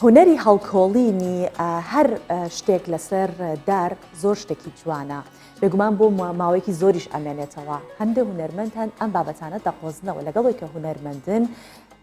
هوەری هەڵکۆڵینی هەر شتێک لەسەر دار زۆر شتێکی جوانە. بێگومان بۆ ماوەیەکی زۆریش ئەمێنێتەوە. هەندێک هونەرمەندان ئەم بابەتانە دەقۆزنەوە لەگەڵی کە هونەرمەندن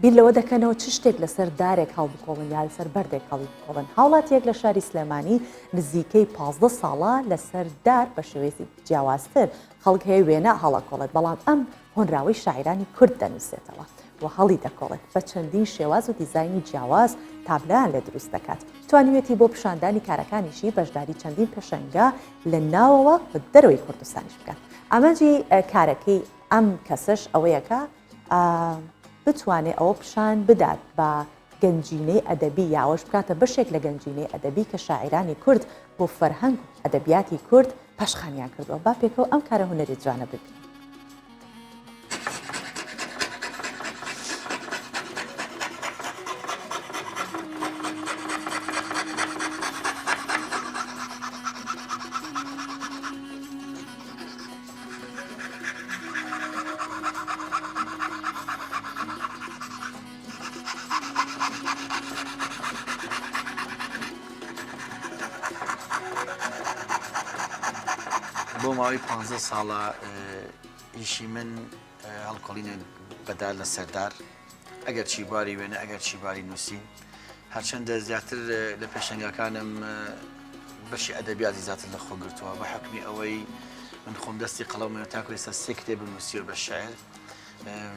بیر لەوە دەکەنەوە چ شتێک لەسەر دارێک هەڵبکۆڵن یا لەسەر بەردێک هەڵبکۆڵن. هاوڵاتیەک لە شاری سلێمانی نزیکەی 15 ساڵە لەسەر دار بە شێوەیەکی جیاوازتر خەڵک هەیە وێنە هەڵەکۆڵێت، بەڵام ئەم هۆنراوەی شاعرانی کورد دەنووسێتەوە و هەڵی دەکۆڵێت بە چەندین شێواز و دیزایانی جیاواز تابلۆیان لێ دروست دەکات. توانیوێتی بۆ پیشاندانی کارەکانیشی بەشداری چەندین پێشەنگە لە ناوەوە و دەرەوەی کوردستانیش بکات. ئامانجی کارەکەی ئەم کەسش ئەوەیەکە بتوانێت ئەوە پیشان بدات بە گەنجینەی ئەدەبی یاوەش بکاتە بەشێک لە گەنجینەی ئەدەبی کە شاعرانی کورد بۆ فەرهەنگ و ئەدەبیاتی کورد پەشخانیان کردووە. با پێکەوە ئەم کارە هونەری جوانە ببین. بۆ ماوەی 15 ساڵە ئیشی من هەڵکۆڵینە بەدار لە سەردار، ئەگەر چی باری وێنە ئەگەر چی باری نووسین، هەرچەندە زیاتر لە پێشەنگەکانم بەشی ئەدەبیاتی زیاتر لە خۆگرتووە بە حکمی ئەوەی من خۆم دەستی قەڵەمەوە تاکو ئێستا 3 کتێب نووسیوە بە شاعر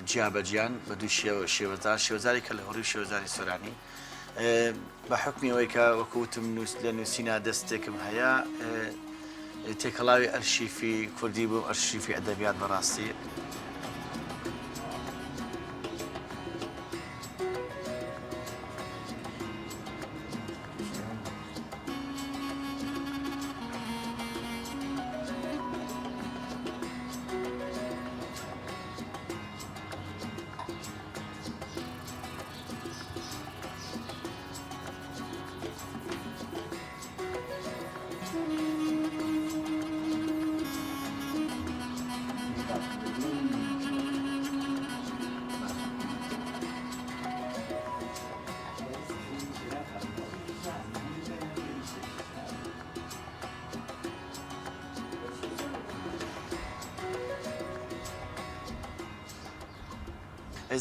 جیا بەجیان بە دوو شێوەزاری کە لە هەڕووی شێوەزاری سۆرانی بە حکمی ئەوەی کە وەکوتم لە نووسینە دەستێکم هەیە تێکەڵاوی ئەرشیفی کوردی بوو ئەرشیفی ئەدەبیات بەڕاستی.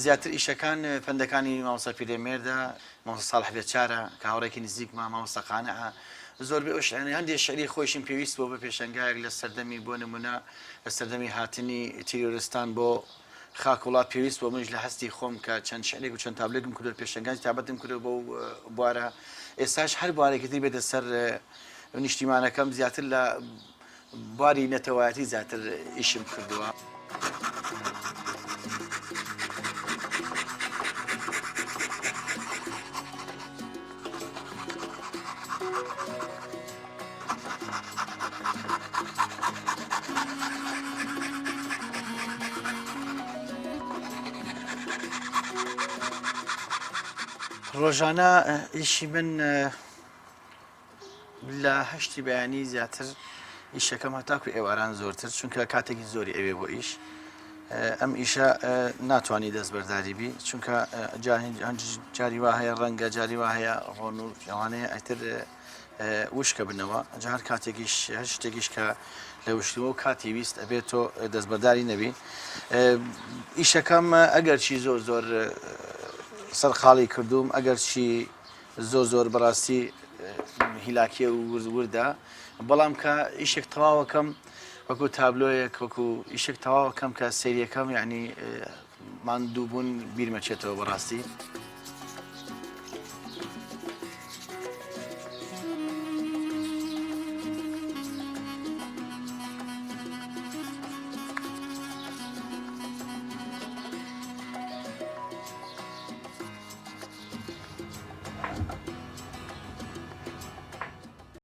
زیاتر ئیشەکان فەندەکانی مامۆستا پیرێمێردە مامۆستا ساڵح بێچارە کە هاوڕێکی نزیکمە مامۆستا قانعە زۆربەی ئەو شعرانی هەندێک شعری خۆشیم پێویست بۆ بە پێشەنگایەک لە سەردەمی بۆ نمونە لە سەردەمی هاتنی تیرۆریستان بۆ خاک وڵات پێویست بۆ منش لە هەستی خۆم کە چەند شعرێک و چەند تابلێکم کردو پێشەنگانی تابەتم کردو بۆ بوارە. ئێستاش هەر بوارێکی تر بێتە سەر نیشتیمانەکەم زیاتر لە بواری نەتەوایەتی زیاتر ئیشم کردووە. ڕۆژانە ئیشی من لە هەشتی بەیانی زیاتر ئیشەکەم هەتاکو ئێواران زۆرتر چونکە کاتێکی زۆری ئەوێ بۆ ئیش ئەم ئیشە ناتوانانی دەستبەرداری بی چونکە جاری وا هەیە ڕەنگە جاری وا هەیە ڕۆن و ئەوانەیە ئەتر وشکە بنەوە جار کاتێکیش هەر شتێکیش کە لە وشتەوە کاتی ویست ئەبێت تۆ دەستبەرداری نەبی. ئیشەکەم ئەگەر چی زۆر زۆر سەرخاڵی کردوم ئەگەر چی زۆر بەڕاستی هیلاکیە و وردە، بەڵام کە ئیشێک تەواوەکەم وەکو تابلۆیەک وەکو ئیشێک تەواوەکەم کە سەیریەکەم یعنی ماندووبوون بیرمەچێتەوە بەڕاستی.